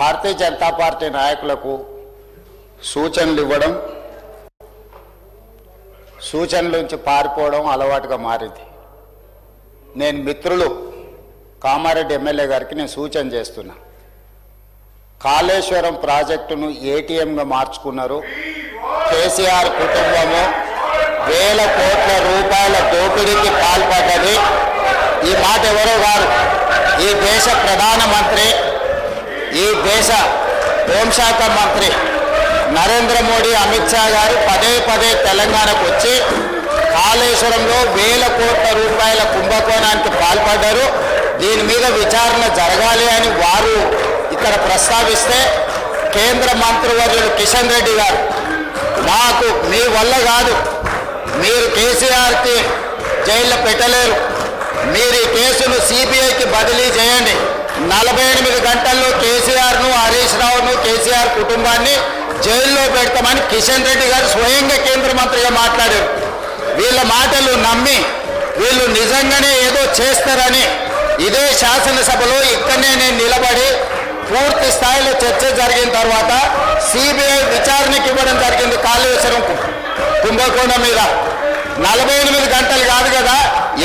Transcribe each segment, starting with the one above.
Bharatiya Janata party నాయకులకు సూచనలు ఇవ్వడం, సూచనల నుంచి పారిపోవడం అలవాటుగా మారింది. నేను మిత్రులు కామారెడ్డి ఎమ్మెల్యే గారికి నేను సూచన చేస్తున్నా. కాళేశ్వరం ప్రాజెక్టును ఏటీఎంగా మార్చుకున్నారు. కేసీఆర్ కుటుంబము వేల కోట్ల రూపాయల దోపిడీకి పాల్పడ్డది. ఈ మాట ఎవరో గారు, ఈ దేశ ప్రధానమంత్రి, ఈ దేశ హోంశాఖ మంత్రి నరేంద్ర మోడీ, అమిత్ షా గారు పదే పదే తెలంగాణకు వచ్చి కాళేశ్వరంలో వేల కోట్ల రూపాయల కుంభకోణానికి పాల్పడ్డారు. దీని మీద విచారణ జరగాలి అని వారు ఇక్కడ ప్రస్తావిస్తే కేంద్ర మంత్రివర్యులు కిషన్ రెడ్డి గారు, నాకు మీ వల్ల కాదు, మీరు కేసీఆర్కి జైల్లో పెట్టలేరు, మీరు ఈ కేసును సిబిఐకి బదిలీ చేయండి, 48 గంటల్లో కేసీఆర్ను, హరీష్ రావును, కేసీఆర్ కుటుంబాన్ని జైల్లో పెడతామని కిషన్ రెడ్డి గారు స్వయంగా కేంద్ర మంత్రిగా మాట్లాడారు. వీళ్ళ మాటలు నమ్మి వీళ్ళు నిజంగానే ఏదో చేస్తారని ఇదే శాసనసభలో ఇక్కడనే నేను నిలబడి పూర్తి స్థాయిలో చర్చ జరిగిన తర్వాత సిబిఐ విచారణకి ఇవ్వడం జరిగింది. కాళేశ్వరం కుంభకోణం మీద 48 గంటలు కాదు కదా,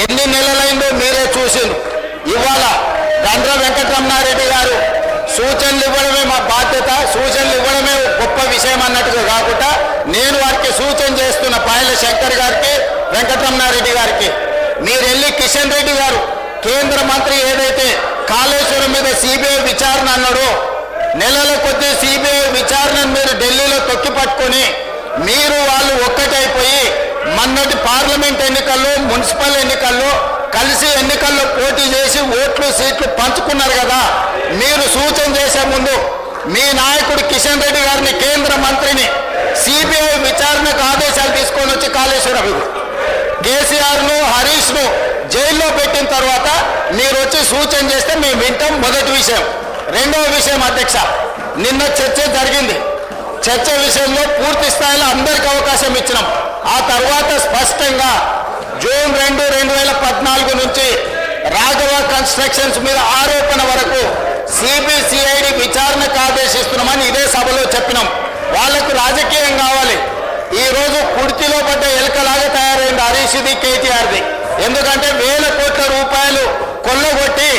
ఎన్ని నెలలైందో మీరే చూసిండ్రు. ఇవాళ గండ్ర వెంకటరమణారెడ్డి గారు సూచనలు ఇవ్వడమే మా బాధ్యత, సూచనలు ఇవ్వడమే గొప్ప విషయం అన్నట్టుగా కాకుండా నేను వారికి సూచన చేస్తున్న పాయల శంకర్ గారికి, వెంకటరమణారెడ్డి గారికి, మీరు వెళ్ళి కిషన్ రెడ్డి గారు కేంద్ర మంత్రి ఏదైతే కాళేశ్వరం మీద సిబిఐ విచారణ అన్నాడో, నెలల కొద్దీ సిబిఐ విచారణను మీరు ఢిల్లీలో తొక్కి పట్టుకొని మీరు వాళ్ళు ఒక్కటైపోయి మొన్నటి పార్లమెంట్ ఎన్నికల్లో, మున్సిపల్ ఎన్నికల్లో కలిసి ఎన్నికల్లో పోటీ చేసి ఓట్లు సీట్లు పంచుకున్నారు కదా. మీరు సూచన చేసే ముందు మీ నాయకుడు కిషన్ రెడ్డి గారిని, కేంద్ర మంత్రిని సిబిఐ విచారణకు ఆదేశాలు తీసుకొని వచ్చి కాళేశ్వరం కేసీఆర్ను, హరీష్ను జైల్లో పెట్టిన తర్వాత మీరు వచ్చి సూచన చేస్తే మేము వింటాం. మొదటి విషయం. రెండవ విషయం అధ్యక్ష, నిన్న చర్చ జరిగింది. చర్చ విషయంలో పూర్తి స్థాయిలో అందరికీ అవకాశం ఇచ్చినాం. ఆ తర్వాత స్పష్టంగా జూన్ 2, 2014 నుంచి రాఘవ కన్స్ట్రక్షన్స్ మీద ఆరోపణ వరకు సిబిసిఐడి విచారణకు ఆదేశిస్తున్నామని ఇదే సభలో చెప్పినాం. వాళ్లకు రాజకీయం కావాలి. ఈరోజు కుర్చీలో పడ్డ ఎలకలాగా తయారైంది హరీష్ది, కేటీఆర్ది. ఎందుకంటే వేల కోట్ల రూపాయలు కొల్లగొట్టి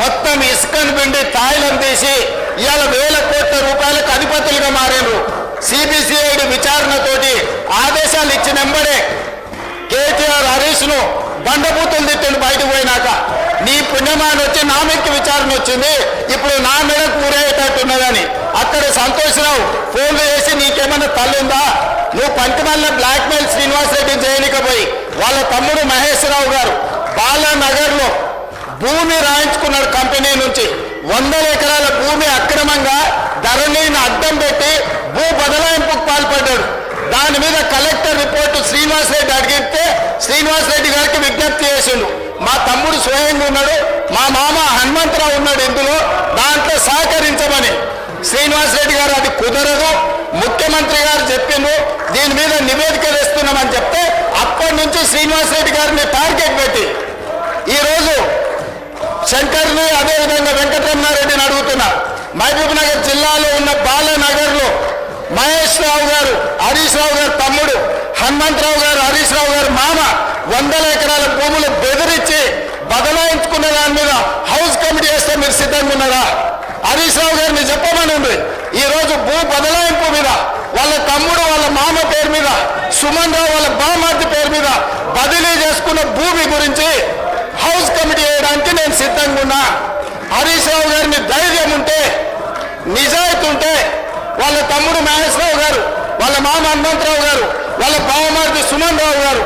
మొత్తం ఇసుకను పిండి తాయిలం తీసి ఇవాళ వేల కోట్ల రూపాయలకు అధిపతులుగా మారారు. సిబిసిఐడి విచారణతోటి ఆదేశాలు ఇచ్చిన వెంబడే కేటీఆర్ హరీష్ను బండబూతులు తిట్టండి. బయటకు పోయినాక నీ పుణ్యమాన్ని వచ్చి నా మీదకి విచారణ వచ్చింది, ఇప్పుడు నా మెడకు ఊరేటట్టున్నదని అక్కడ సంతోషరావు ఫోన్లు చేసి నీకేమన్నా తల్లిందా, నువ్వు పంచమల్ల బ్లాక్మెయిల్ శ్రీనివాసరెడ్డిని చేయనికపోయి వాళ్ళ తమ్ముడు మహేష్ రావు గారు బాలానగర్లో భూమి రాయించుకున్నాడు కంపెనీ నుంచి. 100 ఎకరాల భూమి అక్రమంగా ధరణిని అడ్డం పెట్టి భూ బదలాయింపుకు పాల్పడ్డాడు. దాని మీద కలెక్టర్ రిపోర్టు శ్రీనివాసరెడ్డి అడిగితే శ్రీనివాసరెడ్డి గారికి విజ్ఞప్తి చేసిండు. మా తమ్ముడు స్వయంగా ఉన్నాడు, మా మామ హనుమంతరావు ఉన్నాడు ఇందులో, దాంట్లో సహకరించమని. శ్రీనివాసరెడ్డి గారు అది కుదరదు, ముఖ్యమంత్రి గారు చెప్పిండు, దీని మీద నివేదిక వేస్తున్నామని చెప్తే అప్పటి నుంచి శ్రీనివాసరెడ్డి గారిని టార్గెట్ పెట్టి ఈరోజు శంకర్ని, అదేవిధంగా వెంకటరమణారెడ్డిని అడుగుతున్నా. మహబూబ్ నగర్ జిల్లాలో ఉన్న బాలానగర్లో మహేష్ రావు గారు, హరీష్ రావు గారు తమ్ముడు, హనుమంతరావు గారు, హరీష్ రావు గారు మామ 100 ఎకరాల భూములు బెదిరించి బదలాయించుకున్న దాని మీద హౌస్ కమిటీ చేస్తే మీరు సిద్ధంగా ఉన్నారా? హరీష్ రావు గారిని చెప్పమని ఉంది. ఈరోజు భూ బదలాయింపు మీద వాళ్ళ తమ్ముడు, వాళ్ళ మామ పేరు మీద, సుమన్ రావు వాళ్ళ బామార్ది పేరు మీద బదిలీ చేసుకున్న భూమి గురించి హౌస్ కమిటీ చేయడానికి నేను సిద్ధంగా ఉన్నా. హరీష్ రావు గారిని ధైర్యం ఉంటే, నిజాయితీ ఉంటే వాళ్ళ తమ్ముడు మహేశ్వరరావు గారు, వాళ్ళ మామ హనుమంతరావు గారు, వాళ్ళ బావమార్ది సుమన్ రావు గారు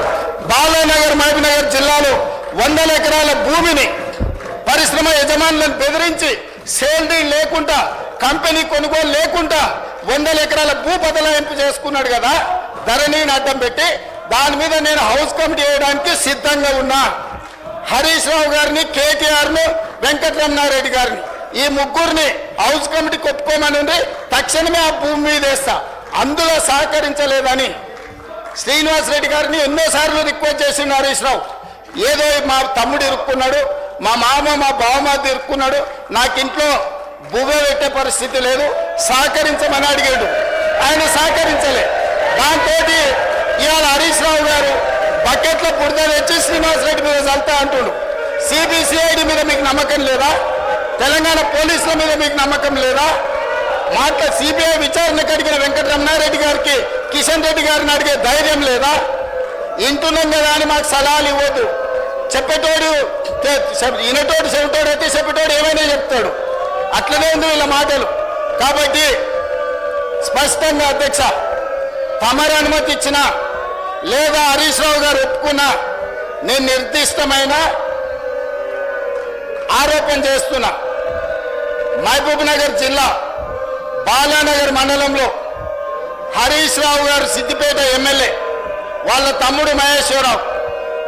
బాలానగర్, మహబూబ్ నగర్ జిల్లాలో 100 ఎకరాల భూమిని పరిశ్రమ యజమానులను బెదిరించి సేల్ లేకుండా, కంపెనీ కొనుగోలు లేకుండా 100 ఎకరాల భూ బదలాయింపు చేసుకున్నాడు కదా ధరణిని అడ్డం పెట్టి. దాని మీద నేను హౌస్ కమిటీ వేయడానికి సిద్ధంగా ఉన్నా. హరీష్ రావు గారిని, కేటీఆర్ను, వెంకటరమణారెడ్డి గారిని ఈ ముగ్గురిని హౌస్ కమిటీకి ఒప్పుకోమని ఉంది. తక్షణమే ఆ భూమి మీద వేస్తా. అందులో సహకరించలేదని శ్రీనివాసరెడ్డి గారిని ఎన్నోసార్లు రిక్వెస్ట్ చేసిండు హరీష్ రావు. ఏదో మా తమ్ముడు ఇరుక్కున్నాడు, మా మామ, మా బావమార్ది ఇరుక్కున్నాడు, నాకు ఇంట్లో బువ్వ పెట్టే పరిస్థితి లేదు, సహకరించమని అడిగాడు. ఆయన సహకరించలే. దాంతో ఇవాళ హరీష్ రావు గారు బకెట్ల బురద తెచ్చి శ్రీనివాస్ రెడ్డి మీద చల్తా అంటుడు. సిబిసిఐడి మీద మీకు నమ్మకం లేదా? తెలంగాణ పోలీసుల మీద మీకు నమ్మకం లేదా? సిబిఐ విచారణకు అడిగిన వెంకటరమణారెడ్డి గారికి కిషన్ రెడ్డి గారిని అడిగే ధైర్యం లేదా? ఇంటున్నాం కదా అని మాకు సలహాలు ఇవ్వద్దు. చెప్పేటోడు వినటోడు చెవిటోడు అయితే చెప్పేటోడు ఏమైనా చెప్తాడు. అట్లనే ఉంది వీళ్ళ మాటలు. కాబట్టి స్పష్టంగా అధ్యక్ష, తమరు అనుమతి ఇచ్చినా లేదా హరీష్ రావు గారు ఒప్పుకున్నా నేను నిర్దిష్టమైన ఆరోపణ చేస్తున్నా. మహబూబ్ నగర్ జిల్లా బాలానగర్ మండలంలో హరీష్ రావు గారు సిద్దిపేట ఎమ్మెల్యే, వాళ్ళ తమ్ముడు మహేశ్వరరావు,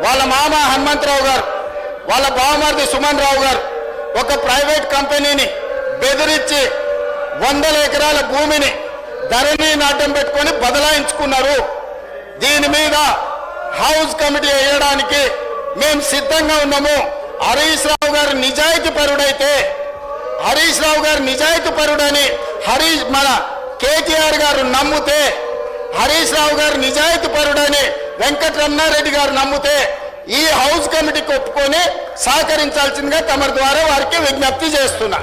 వాళ్ళ మామ హనుమంతరావు గారు, వాళ్ళ బావమరిది సుమన్ రావు గారు ఒక ప్రైవేట్ కంపెనీని బెదిరించి 100 ఎకరాల భూమిని ధరణి నాట్యం పెట్టుకొని బదలాయించుకున్నారు. దీని మీద హౌస్ కమిటీ వేయడానికి మేము సిద్ధంగా ఉన్నాము. హరీష్ రావు గారు నిజాయితీ పరుడైతే, హరీష్ రావు గారు నిజాయితీ పరుడని మన కేటీఆర్ గారు నమ్మితే, హరీష్ రావు గారు నిజాయితీ పరుడని వెంకటరమణారెడ్డి గారు నమ్మితే ఈ హౌస్ కమిటీకి ఒప్పుకొని సహకరించాల్సిందిగా తమ ద్వారా వారికి విజ్ఞప్తి చేస్తున్నా.